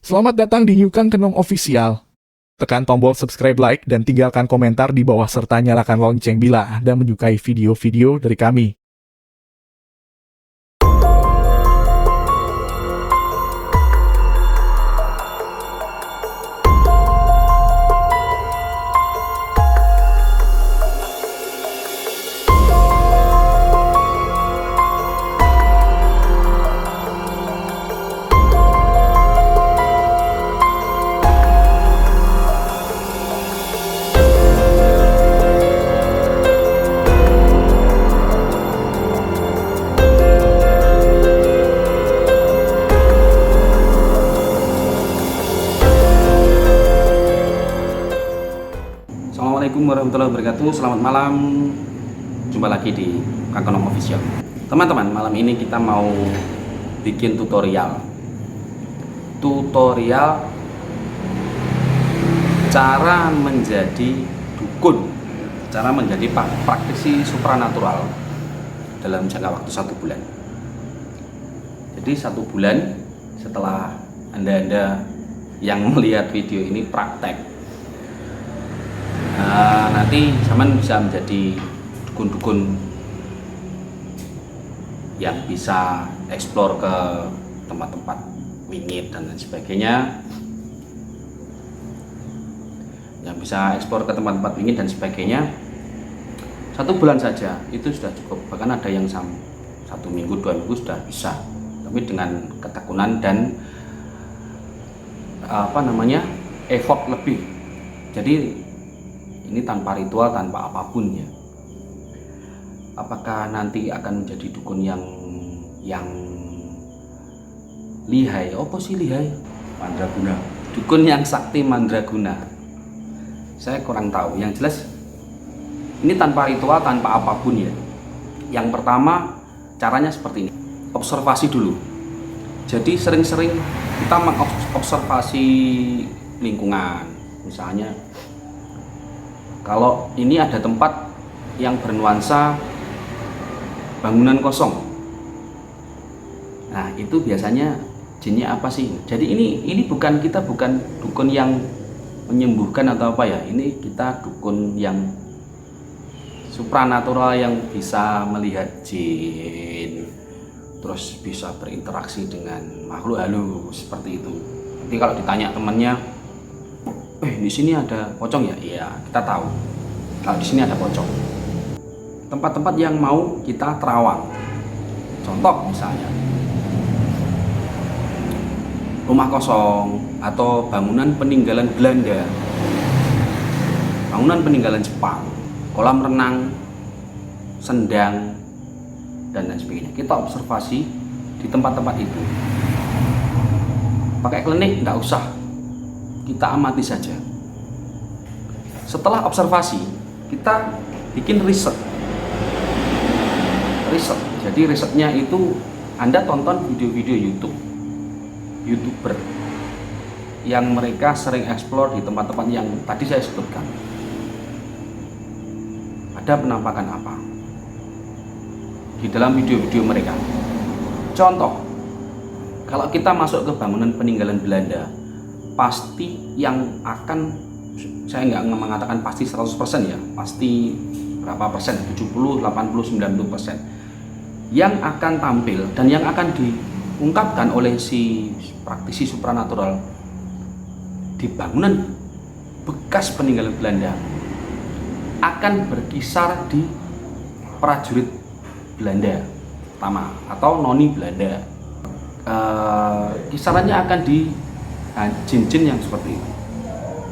Selamat datang di Yukan Kenong Official. Tekan tombol subscribe, like, dan tinggalkan komentar di bawah serta nyalakan lonceng bila Anda menyukai video-video dari kami. Assalamualaikum warahmatullahi wabarakatuh. Selamat malam. Jumpa lagi di Yukan Kenong Official. Teman-teman, malam ini kita mau bikin tutorial cara menjadi dukun, cara menjadi praktisi supranatural dalam jangka waktu 1 bulan. Jadi 1 bulan setelah anda yang melihat video ini praktek, nanti zaman bisa menjadi dukun-dukun yang bisa eksplor ke tempat-tempat wingit dan lain sebagainya, yang bisa eksplor ke tempat-tempat wingit dan sebagainya. 1 bulan saja itu sudah cukup, bahkan ada yang 1 minggu 2 minggu sudah bisa, tapi dengan ketekunan dan effort lebih. Jadi ini tanpa ritual, tanpa apapun ya. Apakah nanti akan menjadi dukun yang lihai? Apa sih lihai? Mandraguna. Dukun yang sakti mandraguna. Saya kurang tahu. Yang jelas ini tanpa ritual, tanpa apapun ya. Yang pertama caranya seperti ini. Observasi dulu. Jadi sering-sering kita mengobservasi lingkungan. Misalnya kalau ini ada tempat yang bernuansa bangunan kosong, nah itu biasanya jinnya apa sih? Jadi ini bukan dukun yang menyembuhkan atau apa ya. Ini kita dukun yang supranatural, yang bisa melihat jin, terus bisa berinteraksi dengan makhluk halus seperti itu. Nanti kalau ditanya temannya, di sini ada pocong ya? Iya, kita tahu. Kalau di sini ada pocong. Tempat-tempat yang mau kita terawang. Contoh misalnya rumah kosong atau bangunan peninggalan Belanda, bangunan peninggalan Jepang, kolam renang, sendang, dan lain sebagainya. Kita observasi di tempat-tempat itu. Pakai klinik nggak usah, kita amati saja. Setelah observasi, kita bikin riset. Jadi risetnya itu Anda tonton video-video YouTuber yang mereka sering eksplor di tempat-tempat yang tadi saya sebutkan. Ada penampakan apa di dalam video-video mereka? Contoh, kalau kita masuk ke bangunan peninggalan Belanda, pasti yang akan, saya nggak mengatakan pasti 100% ya, pasti berapa persen, 70, 80, 90% yang akan tampil dan yang akan diungkapkan oleh si praktisi supranatural di bangunan bekas peninggalan Belanda akan berkisar di prajurit Belanda pertama atau noni Belanda. Kisarannya akan di jin-jin yang seperti itu.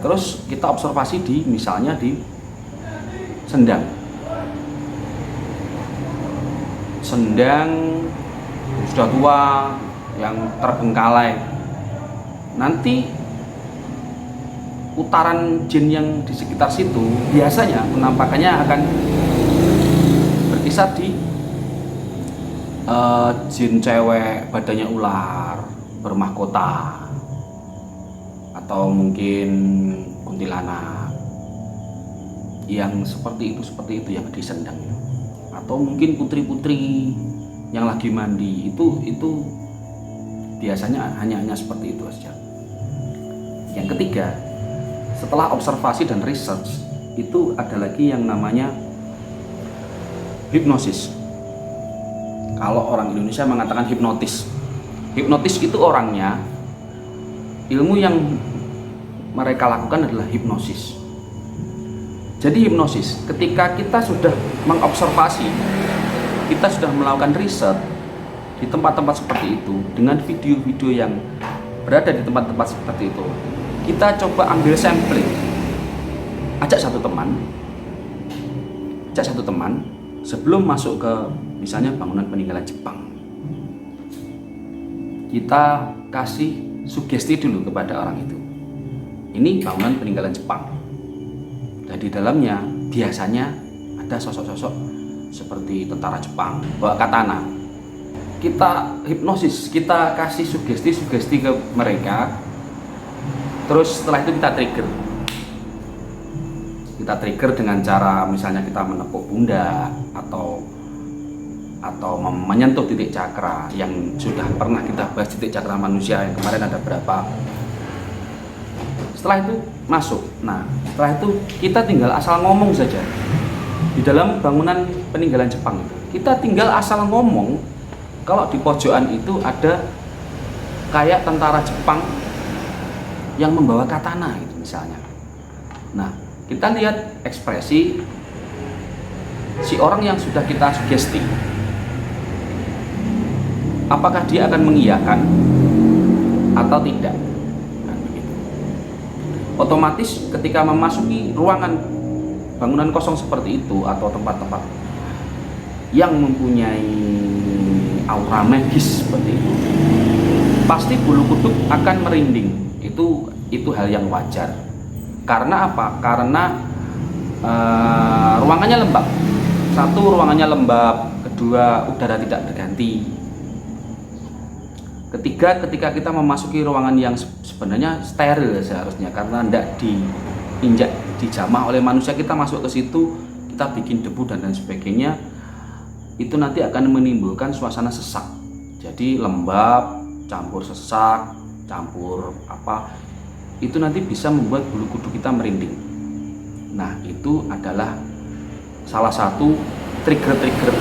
Terus kita observasi misalnya di sendang sudah tua yang terbengkalai. Nanti putaran jin yang di sekitar situ biasanya penampakannya akan berkisar di jin cewek badannya ular bermahkota, atau mungkin kuntilanak yang seperti itu yang di sendang, atau mungkin putri-putri yang lagi mandi. Itu biasanya hanya seperti itu saja. Yang ketiga, setelah observasi dan research, itu ada lagi yang namanya hipnosis. Kalau orang Indonesia mengatakan hipnotis. Hipnotis itu orangnya, ilmu yang mereka lakukan adalah hipnosis. Jadi hipnosis, ketika kita sudah mengobservasi, kita sudah melakukan riset di tempat-tempat seperti itu, dengan video-video yang berada di tempat-tempat seperti itu, kita coba ambil sampling, ajak satu teman sebelum masuk ke misalnya bangunan peninggalan Jepang. Kita kasih sugesti dulu kepada orang itu, ini bangunan peninggalan Jepang, dan di dalamnya biasanya ada sosok-sosok seperti tentara Jepang bawa katana. Kita hipnosis, kita kasih sugesti-sugesti ke mereka, terus setelah itu kita trigger dengan cara misalnya kita menepuk pundak atau menyentuh titik cakra yang sudah pernah kita bahas. Titik cakra manusia yang kemarin ada berapa. Setelah itu masuk. Nah, setelah itu kita tinggal asal ngomong saja. Di dalam bangunan peninggalan Jepang itu, kita tinggal asal ngomong. Kalau di pojokan itu ada kayak tentara Jepang yang membawa katana gitu misalnya. Nah, kita lihat ekspresi si orang yang sudah kita sugesti. Apakah dia akan mengiyakan atau tidak? Nah, begitu. Otomatis ketika memasuki ruangan bangunan kosong seperti itu atau tempat-tempat yang mempunyai aura magis seperti itu, pasti bulu kuduk akan merinding. Itu hal yang wajar. Karena apa? Karena ruangannya lembab. Satu, ruangannya lembab. Kedua, udara tidak berganti. Ketiga, ketika kita memasuki ruangan yang sebenarnya steril seharusnya, karena tidak diinjak, dijamah oleh manusia, kita masuk ke situ, kita bikin debu dan lain sebagainya, itu nanti akan menimbulkan suasana sesak. Jadi lembab, campur sesak, campur apa, itu nanti bisa membuat bulu kuduk kita merinding. Nah, itu adalah salah satu trigger-trigger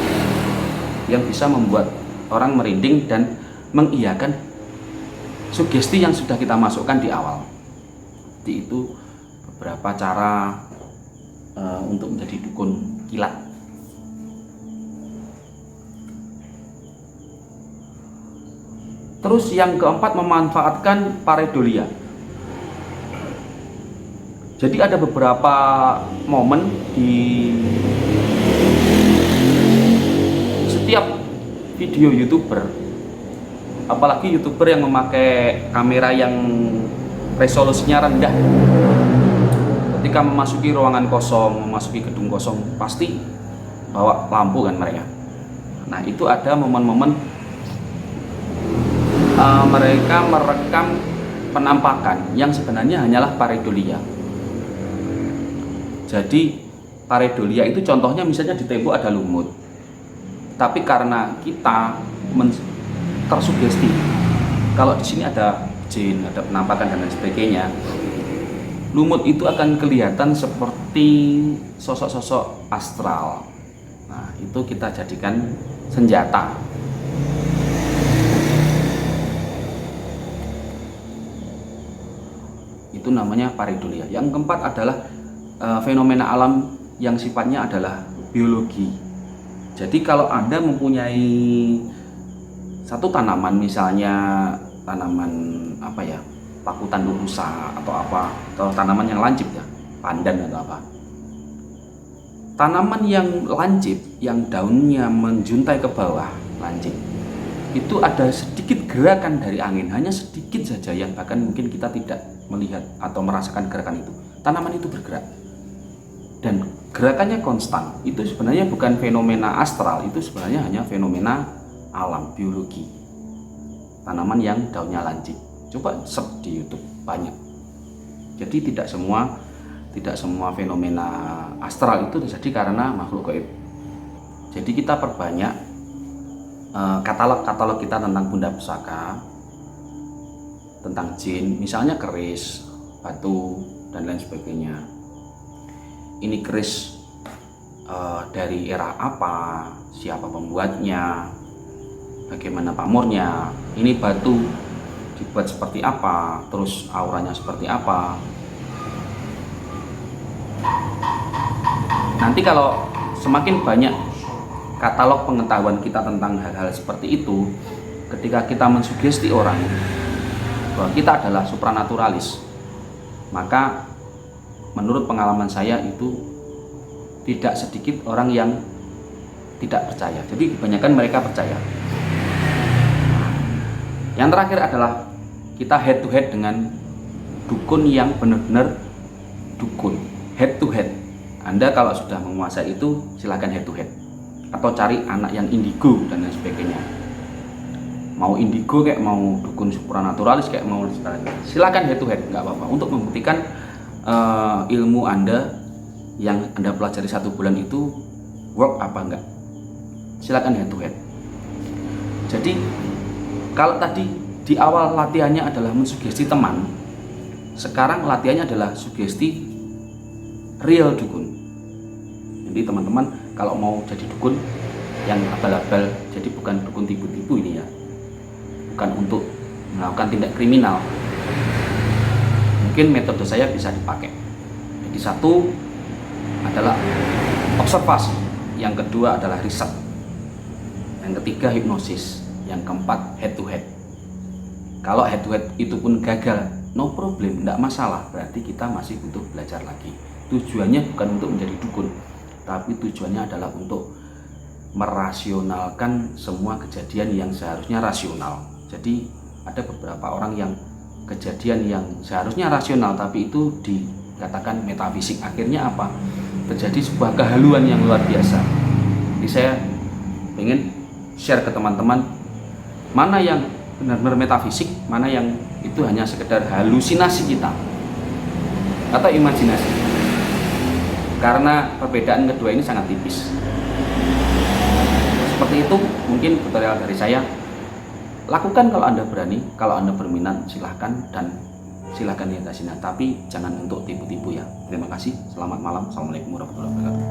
yang bisa membuat orang merinding dan mengiyakan sugesti yang sudah kita masukkan di awal. Jadi itu beberapa cara untuk menjadi dukun kilat. Terus yang keempat, memanfaatkan pareidolia. Jadi ada beberapa momen di setiap video YouTuber, apalagi YouTuber yang memakai kamera yang resolusinya rendah. Ketika memasuki ruangan kosong, memasuki gedung kosong, pasti bawa lampu kan mereka. Nah, itu ada momen-momen mereka merekam penampakan yang sebenarnya hanyalah pareidolia. Jadi pareidolia itu contohnya misalnya di tembok ada lumut, tapi karena kita tersugesti kalau di sini ada jin, ada penampakan dan lain sebagainya, lumut itu akan kelihatan seperti sosok-sosok astral. Nah, itu kita jadikan senjata. Itu namanya pareidolia. Yang keempat adalah fenomena alam yang sifatnya adalah biologi. Jadi kalau Anda mempunyai satu tanaman, misalnya tanaman apa ya, pakutan lulusa atau apa, atau tanaman yang lancip ya, pandan atau apa. Tanaman yang lancip, yang daunnya menjuntai ke bawah, lancip, itu ada sedikit gerakan dari angin, hanya sedikit saja, yang bahkan mungkin kita tidak melihat atau merasakan gerakan itu. Tanaman itu bergerak dan gerakannya konstan. Itu sebenarnya bukan fenomena astral, itu sebenarnya hanya fenomena alam, biologi. Tanaman yang daunnya lancip, coba search di YouTube, banyak. Jadi tidak semua fenomena astral itu terjadi karena makhluk gaib. Jadi kita perbanyak katalog kita tentang bunda pusaka, tentang jin, misalnya keris, batu dan lain sebagainya. Ini keris dari era apa, siapa pembuatnya, bagaimana pamornya, ini batu dibuat seperti apa, terus auranya seperti apa. Nanti kalau semakin banyak katalog pengetahuan kita tentang hal-hal seperti itu, ketika kita mensugesti orang bahwa kita adalah supranaturalis, maka menurut pengalaman saya itu tidak sedikit orang yang tidak percaya. Jadi kebanyakan mereka percaya. Yang terakhir adalah kita head to head dengan dukun yang benar-benar dukun, head to head. Anda kalau sudah menguasai itu silakan head to head, atau cari anak yang indigo dan lain sebagainya. Mau indigo kayak mau dukun supranaturalis kayak mau silakan head to head, nggak apa-apa, untuk membuktikan ilmu Anda yang Anda pelajari 1 bulan itu work apa enggak. Silakan head to head. Jadi kalau tadi di awal latihannya adalah mensugesti teman, sekarang latihannya adalah sugesti real dukun. Jadi teman-teman kalau mau jadi dukun yang abal-abal, jadi bukan dukun tipu-tipu ini ya, bukan untuk melakukan tindak kriminal, mungkin metode saya bisa dipakai. Jadi satu adalah observasi, yang kedua adalah riset, yang ketiga hipnosis, yang keempat head to head. Kalau head to head itu pun gagal, no problem, tidak masalah, berarti kita masih butuh belajar lagi. Tujuannya bukan untuk menjadi dukun, tapi tujuannya adalah untuk merasionalkan semua kejadian yang seharusnya rasional. Jadi ada beberapa orang yang kejadian yang seharusnya rasional tapi itu dikatakan metafisik. Akhirnya apa? Terjadi sebuah kehaluan yang luar biasa. Jadi saya ingin share ke teman-teman mana yang benar-benar metafisik, mana yang itu hanya sekedar halusinasi kita atau imajinasi. Karena perbedaan kedua ini sangat tipis. Seperti itu mungkin tutorial dari saya. Lakukan kalau Anda berani, kalau Anda berminat silahkan, dan silahkan lihat hasilnya, tapi jangan untuk tipu-tipu ya. Terima kasih, selamat malam, assalamualaikum warahmatullahi wabarakatuh.